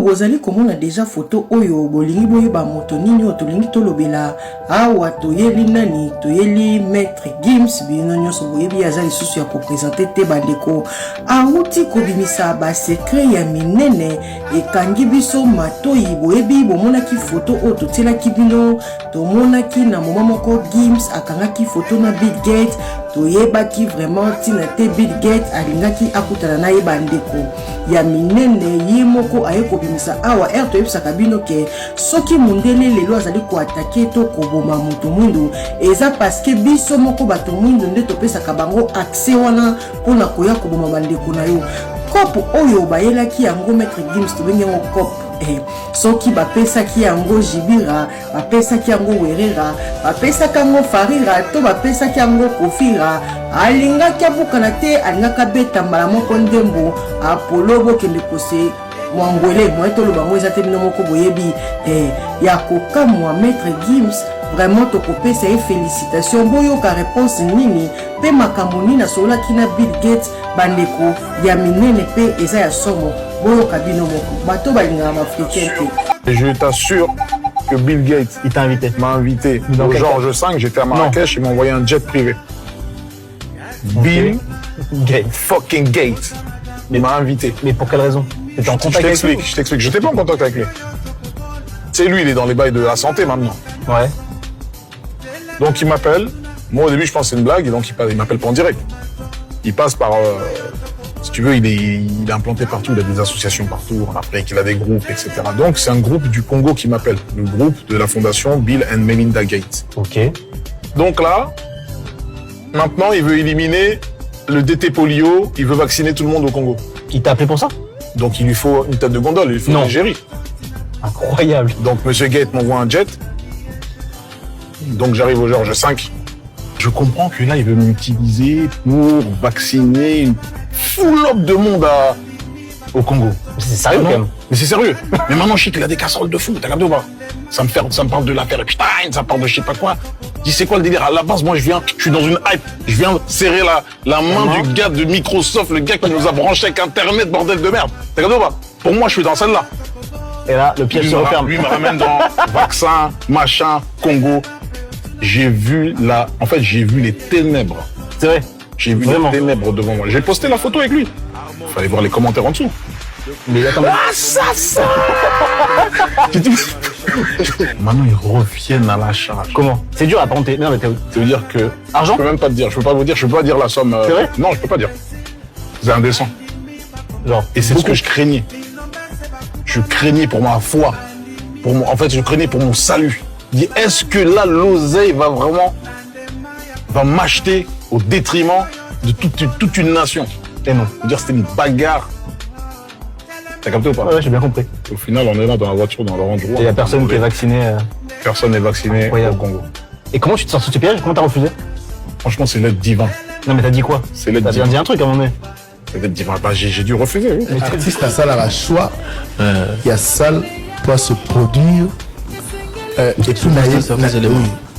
bozali komona déjà photo oyo bolingi boyeba moto nini oyo tolingi tolobela awa toyeli nani toyeli maître Gims bino nyonso boyebi aza lisusu ya kopresente te bandeko auti kobimisa basekret ya minene ekangi biso matoyi boyebi bomonaki photo oyo totielaki bino tomonaki na moma moko Gims akangaki photo na Bill Gates toyebaki vraiment tina te Bill Gates alingaki akutana na ye bandeko ya minene ye moko aye kobimisa awa toyebisaka bino ke soki mundele lelo azali koatake to koboma moto mwindu eza paske biso moko bato mwindu nde topesaka bango accès wana mpona koya koboma bandeko na yo kopo oyo bayelaki yango maître Gims tobengi yango kopo soki bapesaki yango Jibira bapesaki yango Werera bapesaki yango Farira to bapesaki yango Kofira alingaki abukana te alingaka beta mbala moko ndembo Apollo bokende kose mwangwele mweto lobango eza te bino moko boyebi ya kokamwa maître Gims vraiment tokopesa ye félicitations boyoka réponse nini pe makambo nini asololaki na Bill Gates bandeko ya minene pe eza ya somo boyoka bino moko bato balingaka mafricain te. Je t'assure que Bill Gates il t'a invité. M'a invité au Georges V, j'étais à Marrakech, il m'a envoyé un jet privé. Bill Gates. Fucking Gates. Il m'a invité. Mais pour quelle raison? Je t'explique. Je n'étais pas en contact avec lui. C'est lui, il est dans les bails de la santé maintenant. Ouais. Donc il m'appelle. Moi au début je pense que c'est une blague et donc il m'appelle pas en direct. Il passe par... si tu veux, il est implanté partout, il a des associations partout en Afrique, il a des groupes, etc. Donc c'est un groupe du Congo qui m'appelle. Le groupe de la fondation Bill and Melinda Gates. Ok. Donc là, maintenant il veut éliminer le DT polio, il veut vacciner tout le monde au Congo. Il t'a appelé pour ça? Donc il lui faut une tête de gondole, il lui faut une égérie. Incroyable. Donc monsieur Gates m'envoie un jet. Donc j'arrive au Georges V. Je comprends que là, il veut m'utiliser pour vacciner une foule de monde au Congo. C'est sérieux quand même. Mais c'est sérieux. Mais maintenant, je sais qu'il a des casseroles de fou. T'as regardé ou pas? Ça me parle de l'affaire Epstein, ça parle de je sais pas quoi. Je dis, c'est quoi le délire? À la base, moi, je suis dans une hype. Je viens serrer la main du gars de Microsoft, le gars qui nous a branché avec Internet, bordel de merde. T'as regardé ou pas? Pour moi, je suis dans celle-là. Et là, le piège se referme. Lui me ramène dans vaccin, machin, Congo. J'ai vu les ténèbres. C'est vrai. J'ai vu les ténèbres devant moi. J'ai posté la photo avec lui. Il fallait voir les commentaires en dessous. Mais attends, ça Maintenant, ils reviennent à la charge. Comment? C'est dur à tenter. Non, mais ça veut dire que... Argent? Je peux même pas te dire. Je peux pas vous dire. Je peux pas dire la somme. C'est vrai? Non, je peux pas dire. C'est indécent. Genre. Et c'est ce que je craignais. Je craignais pour ma foi. En fait, je craignais pour mon salut. Est-ce que là, l'oseille va m'acheter au détriment de toute une nation? Et non. Je veux dire, c'était une bagarre. T'as capté ou pas? Ouais, j'ai bien compris. Au final, on est là dans la voiture, dans le Range Rover. Et il n'y a personne qui est vacciné. Personne n'est vacciné au Congo. Et comment tu te sors de ce piège? Comment t'as refusé? Franchement, c'est l'aide divin. Non, mais t'as dit quoi? C'est l'aide divin. T'as bien dit un truc à un moment donné. C'est l'aide divin. Bah, j'ai dû refuser. Oui. L'artiste a ça la choix. Il y a ça pour se produire. Et puis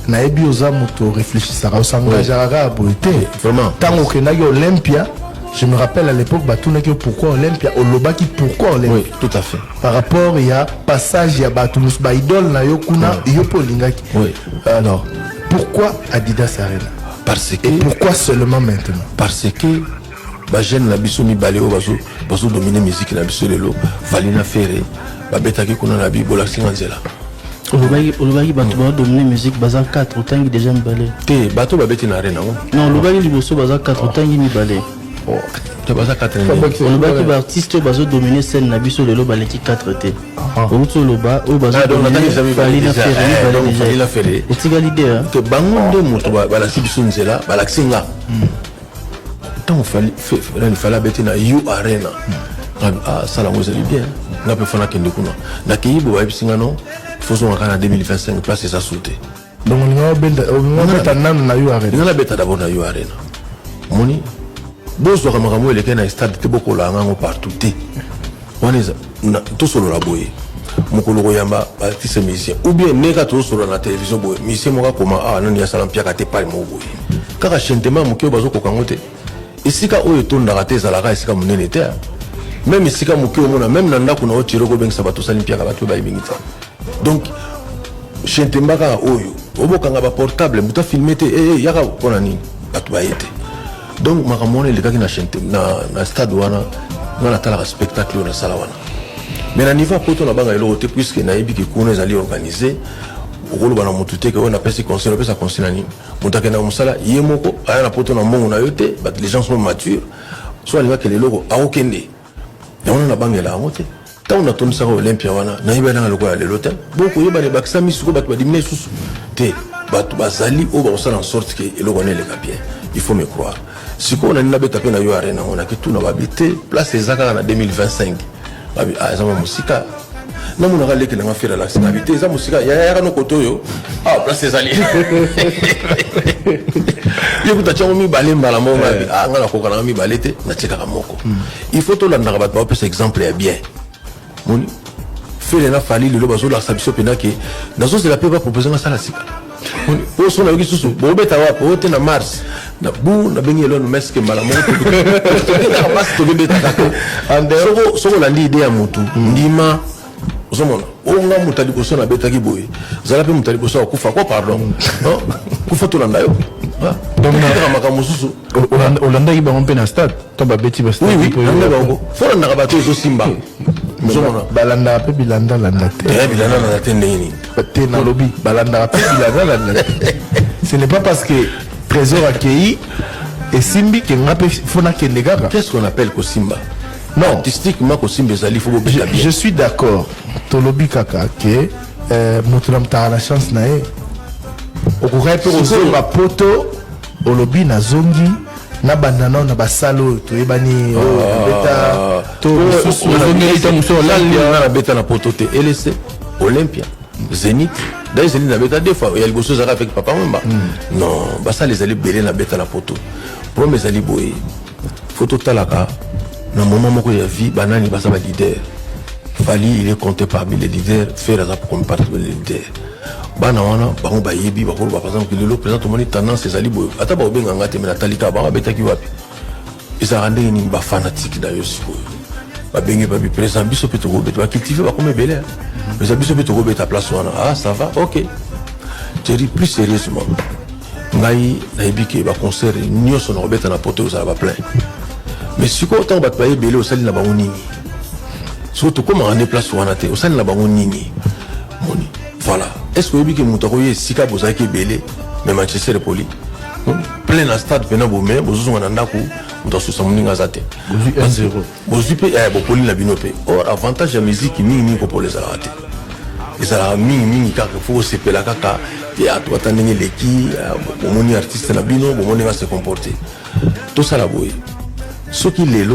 nayebi oza moto réfléchissaka osangageaka ya boye te ntango okendaki Olympia. Je me rappelle à l'époque batunaki pourquoi Olympia olobaki pourquoi Olympia. Oui, tout à fait. Par rapport il y a passage ya bato musu ba idole na yo kuna yo po lingaki. Oui. Alors pourquoi Adidas Arena? Parce que et pourquoi seulement maintenant? Parce que ba jeune na biso mibale o bazo dominer musique na biso lelo Valina Ferre babetaki kuna na bibola singa nzela. Olobaki bato ba dominer musique baza 4 otangi déjà mibale. Te bato babeti na arena non olobaki liboso baza 4 otangi mibale. Oh, te baza 4 olobaki ba artiste bazo dominer scène na biso lelo baleki 4 te. Outo loba o bazo Valina Ferre etika leader te bango nde moto balasi biso nzela balaksinga. Tant il fallait beti na You Arena. Ah ça la moi c'est bien. Na pe fona kende kuna. Na kiyibo ba bisinga non. Faisons en 2025 place ça sauter. Donc on beta nan na You Arena. On a beta d'abord na You Arena. Moni bozo ka makambo eleke na stade te boko la ngango partout te. On est tout solo la boye. Mokolo koyamba artiste musicien ou bien neka tout solo na télévision boye. Musicien moka koma non ya salam piaka te pas mo boye. Kaka chantement mokyo bazo ko kangote. Isika oyo tonda te za la ka isika munene te. même si comme même nanda kuna otiro ko bengisa bato salimpia ka bato ba ibingita donc chentembaka oyo obokanga ba portable muta filmer te yaka pona nini bato ba yete donc makamone le kaki na chente na stade wana na tala spectacle na sala wana mais na niveau poto na banga elo te puisque na yebi ke kuna ezali organisé okolo bana mutu te ke on appelle ces conseils on appelle ça conseil nani mutaka na musala yemoko aya na poto na mbongo na yote but les gens sont matures soit les que les logos a okende on a bangé la montée. Tant on a tourné ça à Olympia, on a eu un logo à l'hôtel. Beaucoup de gens qui ont mis sur le bateau, ils ont dit Bazali, on va en sorte que le logo est le papier. Il faut me croire. Si on a une bête à peine à Yoarena, on a que tout n'a habité, place les accords en 2025. Ah, ça m'a musique. Non, on a allé que l'on a fait la habité, ça musique. Il y a un autre ah, place les alliés. Il faut tout l'endroit cet exemple est bien. Fait les nafali le bazo la sabisho penake. Nazo c'est la paix va proposer ça la sika. Pour son avis sous bon beta wa pour te na mars na bu na bengi elon meske malamu. Na passe to beta kako. Ande soko la idée ya mutu. Ndima Zomona, onga mutali koso na beta ki boye. Zala pe mutali koso akufa quoi pardon. Non? Kufa to landa yo. Donc na makamususu Olanda iba rompe na stade. To ba beti ba stade. Oui, on ba ngo. Fora na bato zo simba. Zomona, balanda pe bilanda landa te. Bilanda na te nini. Te na lobby, balanda pe bilanda landa te. Ce n'est pas parce que Trésor accueilli et Simbi que ngape fona kendegaka. Qu'est-ce qu'on appelle Kosimba? Non, artistiquement Kosimba zali faut bien. Je suis d'accord. Tolobi kaka que motulam ta la chance nae. Okukai pe ozo ba poto olobi na zongi na bandana na basalo to ebani beta to zongi ta muso la beta na poto te LC Olympia Zénith d'ailleurs Zénith na beta deux fois il y a le gosse zara avec papa Mwamba non basa les allez belé na beta na poto pour mes ali boy photo talaka na moment moko ya vie banani basa ba leader Fali il est compté parmi les leaders faire ça comme partie des leaders bana wana bango ba yebi ba ko ba par exemple que le président moni tendance ezali boy ata ba obenga ngate mais na talika ba betaki wapi isa rande ni ba fanatique da yo siko ba bengi ba bi président biso pe to go bet ba cultiver ba comme belé mais biso pe to go bet à place wana ah ça va OK Thierry plus sérieusement ngai na yebi ke ba concert nyoso na obeta na poto ça va plein mais siko autant ba payer belé au sali na ba nini surtout comment on déplace wana te au sali na ba nini moni voilà. Est-ce que vous avez dit que vous avez Sika Bozaki Belé, mais Manchester Poli plein de stade pendant vos mains, vous avez un coup, vous avez 60 Azate. Vous avez Poli la binope. Or, avantage de la musique, ni pour les arrêter. Et ça a mis car il faut se peler la caca, et à toi, t'en les qui, mon artiste la bino, mon va se comporter. Tout ça la boue. Ce qui est là,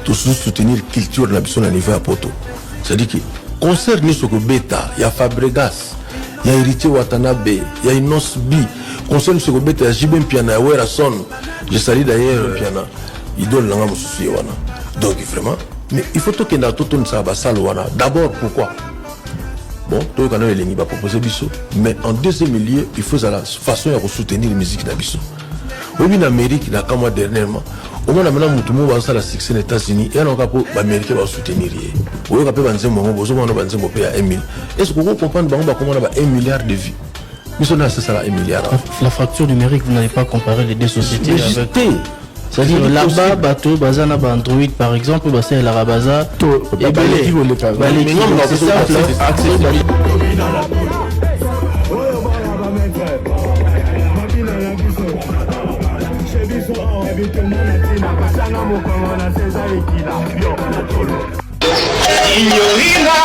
tout soutenir la culture de la personne à niveau à poto. C'est-à-dire que concert ni soko beta ya Fabregas ya Héritier Watanabe ya Inos B concert ni soko beta ya Jibem Piana ya Werason je salue d'ailleurs Piana idole langa mususu wana donc vraiment mais il faut que na toto nsa ba sala wana d'abord pourquoi bon to kana elengi ba proposer biso mais en deuxième lieu il faut la façon de soutenir la musique na biso oui en Amérique la comme dernièrement au moins maintenant mutumu ba sala succès aux États-Unis et on va pas américain va soutenir oui on peut penser mon besoin on va penser mon pays à 1 000 est-ce que vous comprenez comment on a 1 milliard de vues mais on a ça 1 milliard la fracture numérique vous n'allez pas comparer les deux sociétés avec c'est-à-dire là-bas bateau bazana ba Android par exemple bah c'est la rabaza et balé c'est ça Signorina,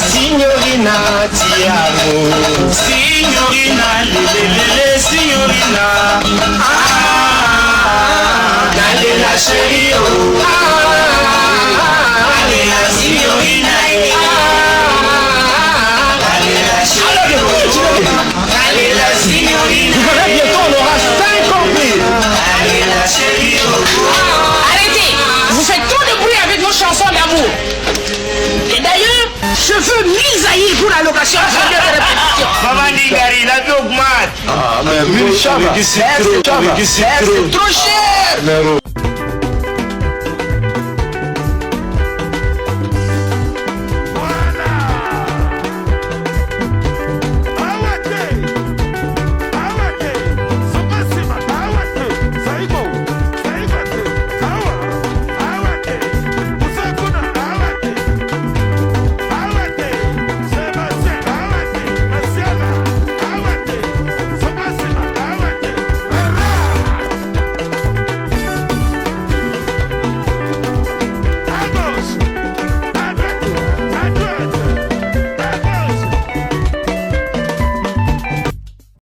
signorina, ti amo. Signorina, lelelele, signorina. Dale la chérie, oh. Dale la signorina, dale la chérie, oh. Dale la signorina. Bientôt on aura 50 000. Dale la chérie, oh. Arrêtez, vous faites trop de bruit avec vos chansons d'amour. Et d'ailleurs, je veux 1000 zaïrs pour la location de répétition. Maman Nigari, la vie augmente. ah mais 1000 chava c'est trop cher.